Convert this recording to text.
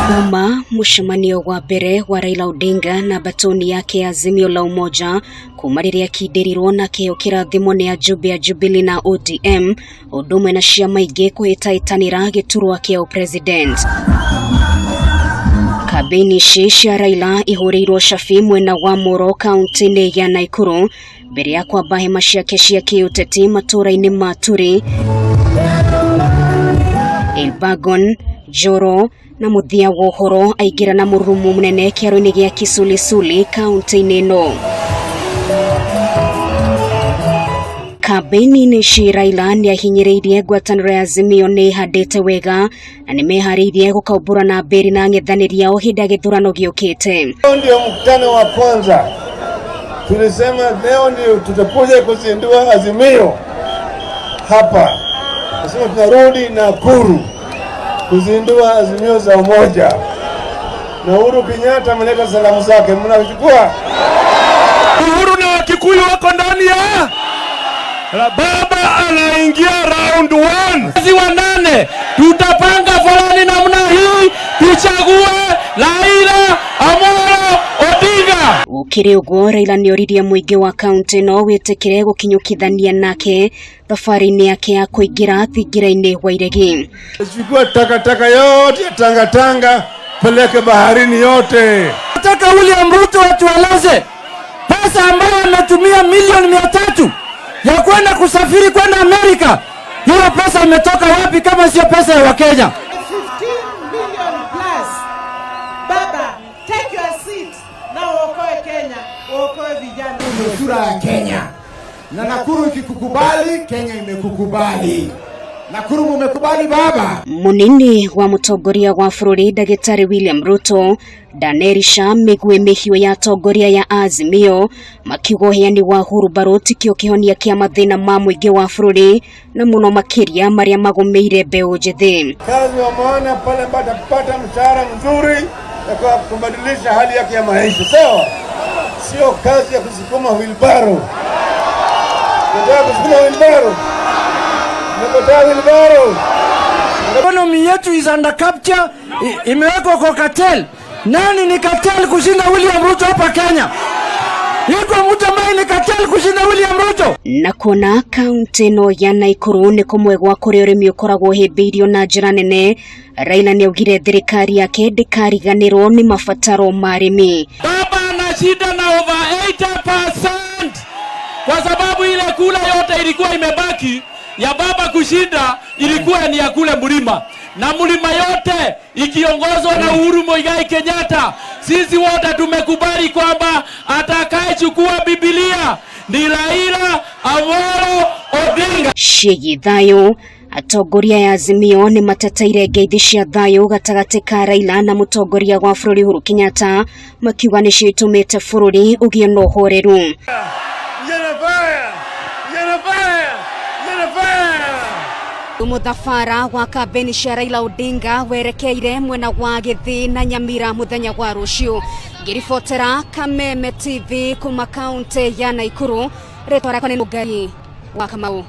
Kuuma mushamanio wa mbere wa Raila Odinga na mbatuni yake Azimio la Umoja kuma riria akindirwo na kirathimo ni ajumbe a Jubilee na ODM udumwe na ciama ingi kuhitaitanira giturwa kia president. Kambini cia Raila ihurirwo cabi mwena wa Moro kaunti-ini ya Nakuru mbere ya kwamba hema ciake cia kiuteti matura-ini ma Turi, Elbagon, Joro na muthia wa uhoro aigira na murumu munene kiaro-ini gia Kisulisuli kaunti-ini no. Kambini cia Raila niahinyiririe ngwataniro ya Azimio nihandite wega na nimeharirie gukaubura na mbere na angethaniri yao hinda githurano giukite. Leo ndio mkutano wa kwanza. Tulisema leo ndio tutakuja kuzindua Azimio hapa. Tunasema tunarudi Nakuru kuzindua Azimio za Umoja. Na Uhuru Kenyatta ameleta salamu zake, mnachukua? Uhuru na Wakikuyu wako ndani ya baba anaingia round 1. Mwezi wa 8 tutapanga foleni namna hii tuchague Raila Odinga. Ukiri uguo Raila nioririe muingi wa kaunti no witikire gukinyukithania nake thafarini yake ya kuingira thingira-ini wa iregi. Chukua takataka yote ya Tanga peleke baharini yote. Nataka William Ruto atueleze pesa ambayo ametumia milioni 300 ya kwenda kusafiri kwenda Amerika. Hiyo pesa imetoka wapi kama sio pesa ya Wakenya? 15 million plus. Baba, take your seat. Na uokoe Kenya, uokoe vijana. Ndio sura ya Kenya. Na Nakuru ikikukubali, Kenya imekukubali. Nakuru mumekubali baba. Munini wa Mutongoria wa bururi Daktari William Ruto danerisha migwe mihio ya atongoria ya Azimio makiugo heani wa huru baroti kio kihonia kia mathina ma muingi wa bururi na muno makiria maria magomeire mbeu njithi. Kazi wa maana pale ambapo atapata mshahara mzuri na kwa kubadilisha hali yake ya maisha, sawa? Sio kazi ya kusukuma wheelbarrow. Ndio kusukuma wheelbarrow. Economy yetu is under capture, imewekwa kwa cartel. Nani ni cartel kushinda William Ruto hapa Kenya? Yuko mtu ambaye ni cartel kushinda William Ruto? Na kona kaunti no ya Nakuru ni kumwegwa kuri urimi ukoragwo himbiirio na njira nene. Raila niaugire thirikari yake ndikariganirwo ni mabataro ma arimi. Baba anashinda na over 80% kwa sababu ile kula yote ilikuwa imebaki ya baba kushinda ilikuwa ni ya kule mlima, na mlima yote ikiongozwa na Uhuru Muigai Kenyatta. Sisi wote tumekubali kwamba atakayechukua Biblia ni Raila Odinga. Shigi thayo atongoria ya Azimio ni mateteire ngeithi cia thayo gatagati ka Raila na mutongoria wa bururi Uhuru Kenyatta makiuga ni citumite bururi ugie no horeru. Muthafara wa kambini cia Raila Odinga werekeire mwena wa Githi na Nyamira muthenya wa rucio. Ngiribotera Kameme TV kuma kaunti ya Nakuru. Ritwa rakwa ni Mutongoria wa Kamau.